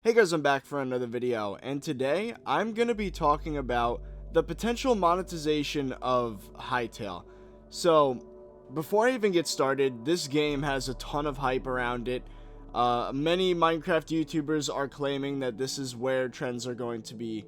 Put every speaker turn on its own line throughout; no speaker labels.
Hey guys, I'm back for another video, and today I'm going to be talking about the potential monetization of Hytale. So, before I even get started, this game has a ton of hype around it. Many Minecraft YouTubers are claiming that this is where trends are going to be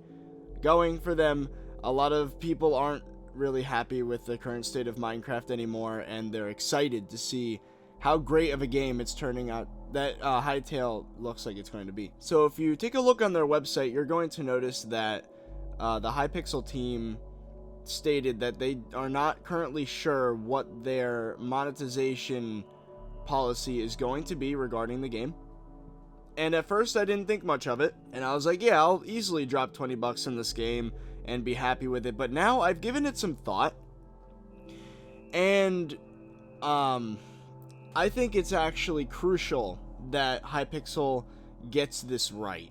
going for them. A lot of people aren't really happy with the current state of Minecraft anymore, and they're excited to see how great of a game it's turning out that Hytale looks like it's going to be. So if you take a look on their website, you're going to notice that the Hypixel team stated that they are not currently sure what their monetization policy is going to be regarding the game. And at first I didn't think much of it, and I was like, yeah, I'll easily drop 20 bucks in this game and be happy with it. But now I've given it some thought, and I think it's actually crucial that Hypixel gets this right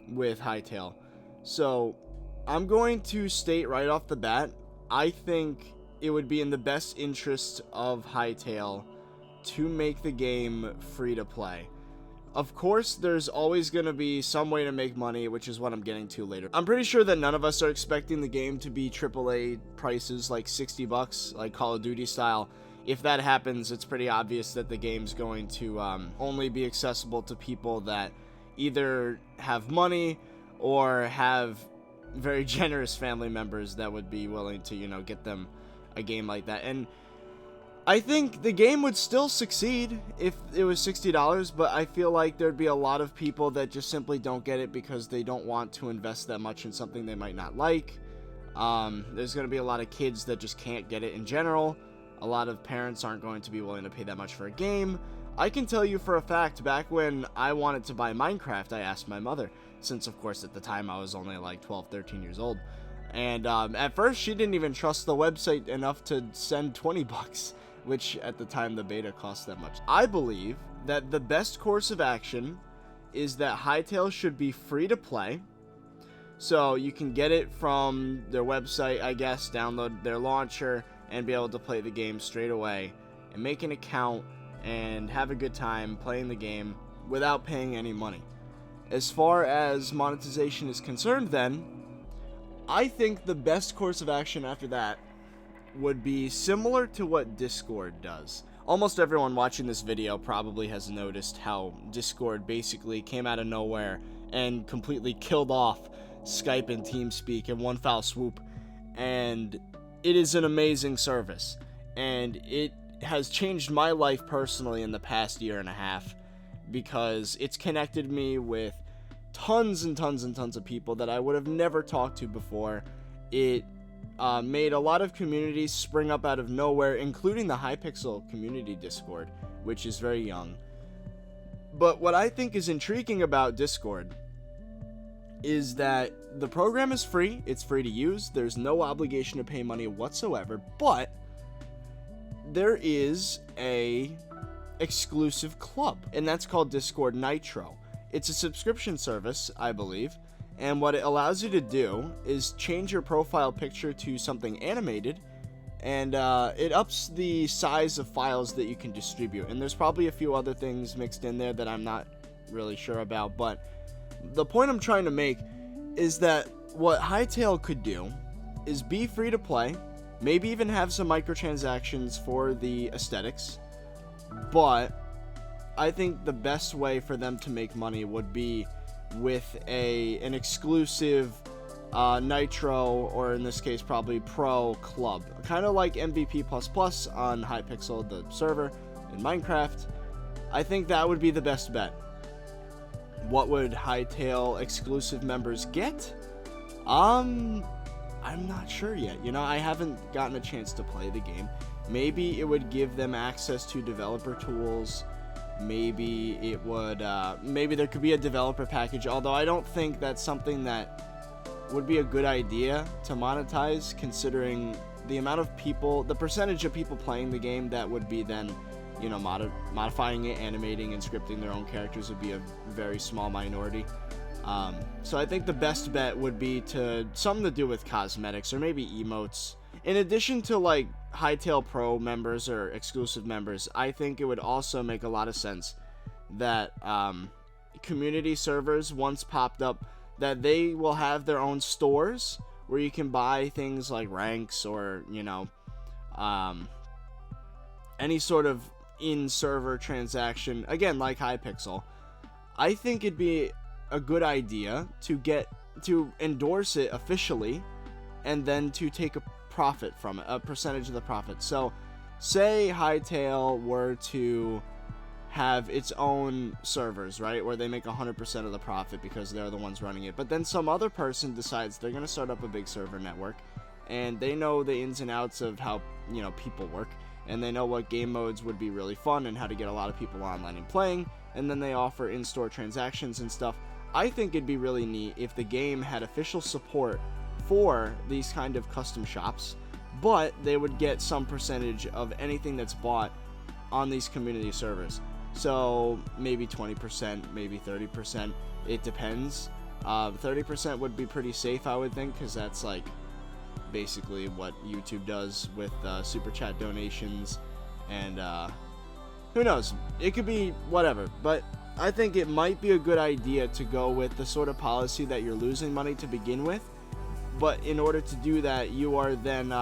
with Hytale. So I'm going to state right off the bat, I think it would be in the best interest of Hytale to make the game free to play. Of course, there's always going to be some way to make money, which is what I'm getting to later. I'm pretty sure that none of us are expecting the game to be AAA prices like 60 bucks, like Call of Duty style. If that happens, it's pretty obvious that the game's going to only be accessible to people that either have money or have very generous family members that would be willing to, get them a game like that. And I think the game would still succeed if it was $60, but I feel like there'd be a lot of people that just simply don't get it because they don't want to invest that much in something they might not like. There's going to be a lot of kids that just can't get it in general. A lot of parents aren't going to be willing to pay that much for a game. I can tell you for a fact, back when I wanted to buy Minecraft, I asked my mother, since of course at the time I was only like 12, 13 years old. And at first she didn't even trust the website enough to send 20 bucks, which at the time the beta cost that much. I believe that the best course of action is that Hytale should be free to play. So you can get it from their website, I guess, download their launcher, and be able to play the game straight away and make an account and have a good time playing the game without paying any money. As far as monetization is concerned, then, I think the best course of action after that would be similar to what Discord does. Almost everyone watching this video probably has noticed how Discord basically came out of nowhere and completely killed off Skype and TeamSpeak in one foul swoop, and it is an amazing service, and it has changed my life personally in the past year and a half because it's connected me with tons and tons and tons of people that I would have never talked to before. It made a lot of communities spring up out of nowhere, including the Hypixel community Discord, which is very young. But what I think is intriguing about Discord is that the program is free, it's free to use, there's no obligation to pay money whatsoever, but there is a exclusive club, and that's called Discord Nitro. It's a subscription service, I believe, and what it allows you to do is change your profile picture to something animated, and it ups the size of files that you can distribute, and there's probably a few other things mixed in there that I'm not really sure about, but the point I'm trying to make is that what Hytale could do is be free to play, maybe even have some microtransactions for the aesthetics, but I think the best way for them to make money would be with an exclusive Nitro, or in this case probably Pro club, kind of like MVP++ on Hypixel, the server in Minecraft. I think that would be the best bet. What would Hytale exclusive members get? I'm not sure yet. I haven't gotten a chance to play the game. Maybe it would give them access to developer tools. Maybe it would, maybe there could be a developer package, although I don't think that's something that would be a good idea to monetize, considering the amount of people, the percentage of people playing the game that would be then, modifying it, animating, and scripting their own characters would be a very small minority. So I think the best bet would be something to do with cosmetics or maybe emotes. In addition to like Hytale Pro members or exclusive members, I think it would also make a lot of sense that community servers once popped up that they will have their own stores where you can buy things like ranks or, you know, any sort of in-server transaction, again, like Hypixel. I think it'd be a good idea to endorse it officially and then to take a profit from it, a percentage of the profit. So, say Hytale were to have its own servers, right, where they make 100% of the profit because they're the ones running it. But then some other person decides they're going to start up a big server network, and they know the ins and outs of how, you know, people work, and they know what game modes would be really fun and how to get a lot of people online and playing, and then they offer in-store transactions and stuff. I think it'd be really neat if the game had official support for these kind of custom shops, but they would get some percentage of anything that's bought on these community servers. So maybe 20%, maybe 30%, it depends. 30% would be pretty safe, I would think, because that's like basically what YouTube does with super chat donations, and who knows, it could be whatever. But I think it might be a good idea to go with the sort of policy that you're losing money to begin with, but in order to do that, you are then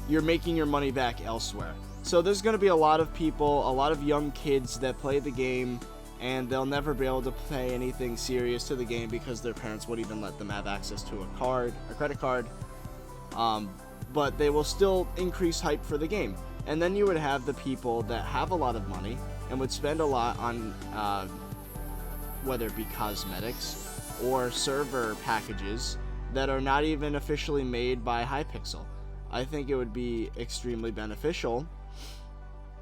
you're making your money back elsewhere. So there's going to be a lot of people, a lot of young kids that play the game, and they'll never be able to play anything serious to the game because their parents won't even let them have access to a credit card. But they will still increase hype for the game. And then you would have the people that have a lot of money and would spend a lot on whether it be cosmetics or server packages that are not even officially made by Hypixel. I think it would be extremely beneficial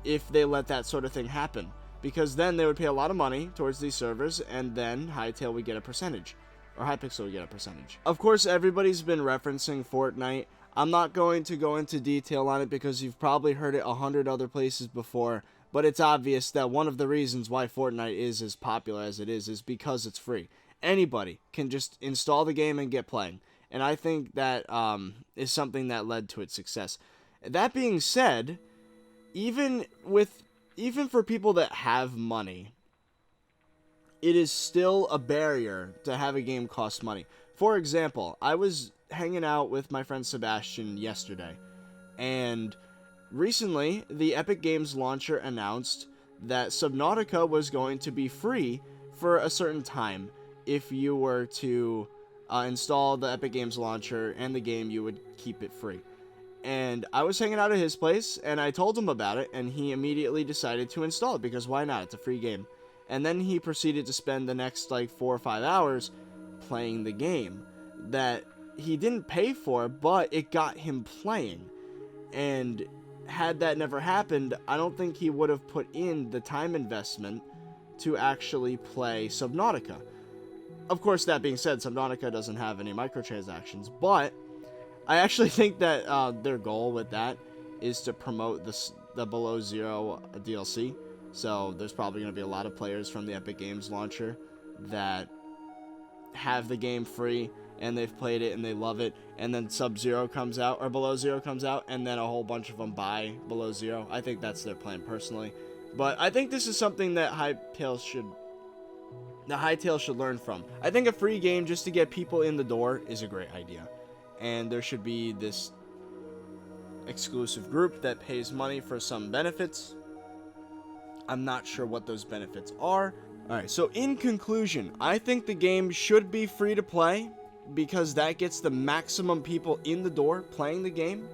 if they let that sort of thing happen, because then they would pay a lot of money towards these servers, and then Hytale would get a percentage, or Hypixel would get a percentage. Of course, everybody's been referencing Fortnite. I'm not going to go into detail on it because you've probably heard it 100 other places before, but it's obvious that one of the reasons why Fortnite is as popular as it is because it's free. Anybody can just install the game and get playing, and I think that is something that led to its success. That being said, even for people that have money, it is still a barrier to have a game cost money. For example, I was hanging out with my friend Sebastian yesterday, and recently the Epic Games launcher announced that Subnautica was going to be free for a certain time. If you were to install the Epic Games launcher and the game, you would keep it free. And I was hanging out at his place, and I told him about it, and he immediately decided to install it, because why not? It's a free game. And then he proceeded to spend the next, 4 or 5 hours playing the game that he didn't pay for, but it got him playing. And had that never happened, I don't think he would have put in the time investment to actually play Subnautica. Of course, that being said, Subnautica doesn't have any microtransactions, but I actually think that their goal with that is to promote the Below Zero DLC. So there's probably going to be a lot of players from the Epic Games launcher that have the game free and they've played it and they love it, and then Sub-Zero comes out, or Below Zero comes out, and then a whole bunch of them buy Below Zero. I think that's their plan personally. But I think this is something that Hytale should learn from. I think a free game just to get people in the door is a great idea. And there should be this exclusive group that pays money for some benefits. I'm not sure what those benefits are. Alright, so in conclusion, I think the game should be free to play, because that gets the maximum people in the door playing the game.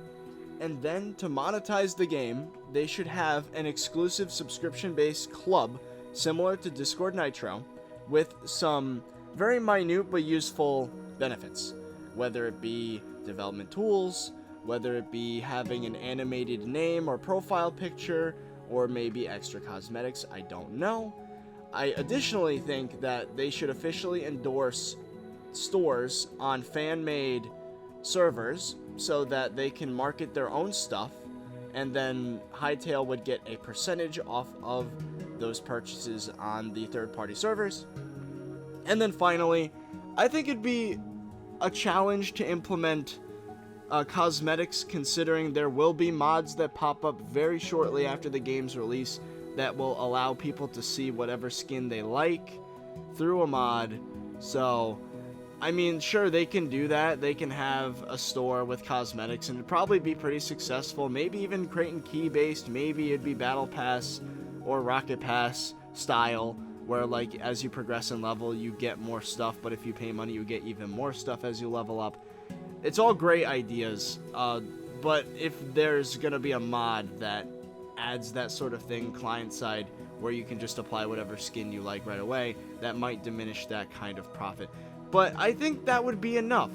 And then to monetize the game, they should have an exclusive subscription-based club similar to Discord Nitro, with some very minute but useful benefits, whether it be development tools, whether it be having an animated name or profile picture, or maybe extra cosmetics. I don't know. I additionally think that they should officially endorse stores on fan-made servers so that they can market their own stuff, and then Hytale would get a percentage off of those purchases on the third-party servers. And then finally, I think it'd be a challenge to implement cosmetics, considering there will be mods that pop up very shortly after the game's release that will allow people to see whatever skin they like through a mod. So, I mean, sure, they can do that. They can have a store with cosmetics, and it'd probably be pretty successful. Maybe even crate and key based. Maybe it'd be Battle Pass or Rocket Pass style, where, like, as you progress in level, you get more stuff, but if you pay money, you get even more stuff as you level up. It's all great ideas, but if there's gonna be a mod that adds that sort of thing client-side, where you can just apply whatever skin you like right away, that might diminish that kind of profit. But I think that would be enough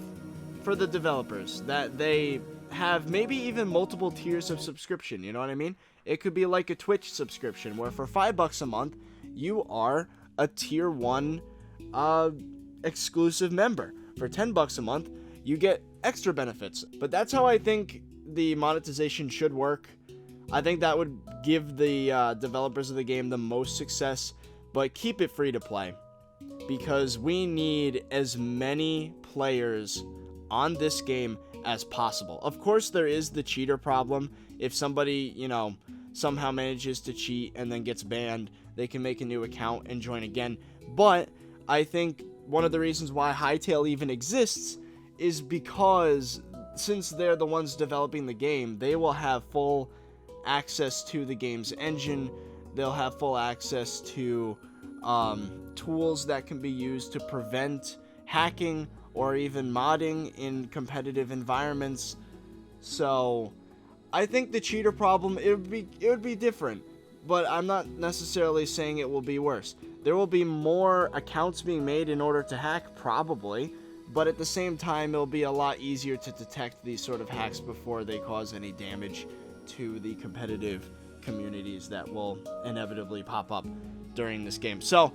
for the developers, that they have maybe even multiple tiers of subscription, you know what I mean? It could be like a Twitch subscription, where for $5 a month, you are a tier 1 exclusive member. For $10 a month, you get extra benefits. But that's how I think the monetization should work. I think that would give the developers of the game the most success, but keep it free to play, because we need as many players on this game as possible. Of course, there is the cheater problem. If somebody, you know, somehow manages to cheat and then gets banned, they can make a new account and join again. But I think one of the reasons why Hytale even exists is because, since they're the ones developing the game, they will have full access to the game's engine. They'll have full access to tools that can be used to prevent hacking or even modding in competitive environments. So I think the cheater problem, it would be different, but I'm not necessarily saying it will be worse. There will be more accounts being made in order to hack, probably, but at the same time, it'll be a lot easier to detect these sort of hacks before they cause any damage to the competitive communities that will inevitably pop up during this game. So,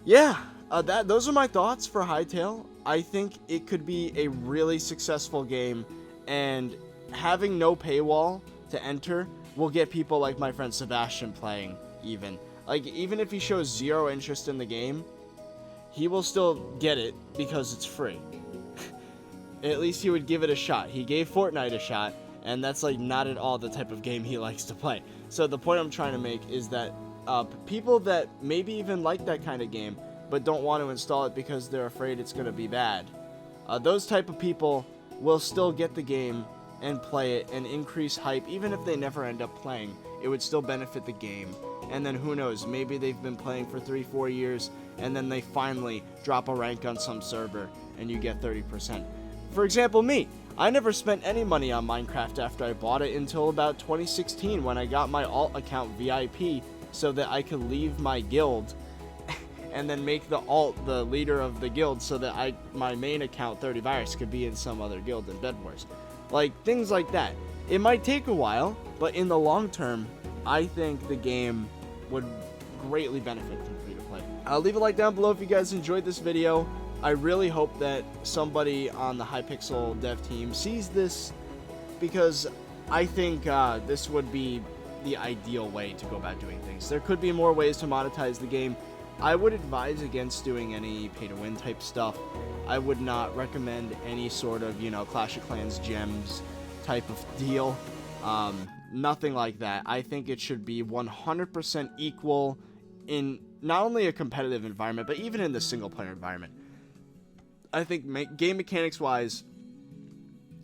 yeah, those are my thoughts for Hytale. I think it could be a really successful game, and having no paywall to enter will get people like my friend Sebastian playing even. Like, even if he shows zero interest in the game, he will still get it because it's free. At least he would give it a shot. He gave Fortnite a shot, and that's like not at all the type of game he likes to play. So the point I'm trying to make is that people that maybe even like that kind of game but don't want to install it because they're afraid it's going to be bad, those type of people will still get the game and play it and increase hype. Even if they never end up playing, it would still benefit the game. And then who knows, maybe they've been playing for 3-4 years and then they finally drop a rank on some server and you get 30%. For example, me. I never spent any money on Minecraft after I bought it until about 2016, when I got my alt account VIP so that I could leave my guild and then make the alt the leader of the guild so that my main account, ThirtyVirus, could be in some other guild in Bed Wars. Like, things like that. It might take a while, but in the long term, I think the game would greatly benefit from free-to-play. Leave a like down below if you guys enjoyed this video. I really hope that somebody on the Hypixel dev team sees this, because I think this would be the ideal way to go about doing things. There could be more ways to monetize the game. I would advise against doing any pay-to-win type stuff. I would not recommend any sort of, Clash of Clans gems type of deal. Nothing like that. I think it should be 100% equal in not only a competitive environment, but even in the single-player environment. I think game mechanics-wise,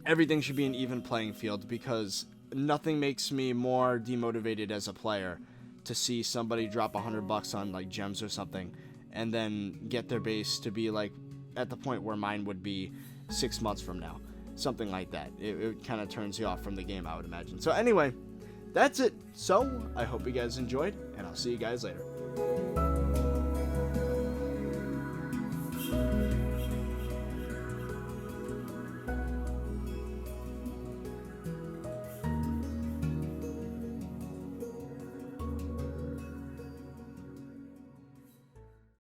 everything should be an even playing field, because nothing makes me more demotivated as a player to see somebody drop $100 on like gems or something and then get their base to be like at the point where mine would be 6 months from now. Something like that. It kind of turns you off from the game, I would imagine. So anyway, that's it. So I hope you guys enjoyed, and I'll see you guys later.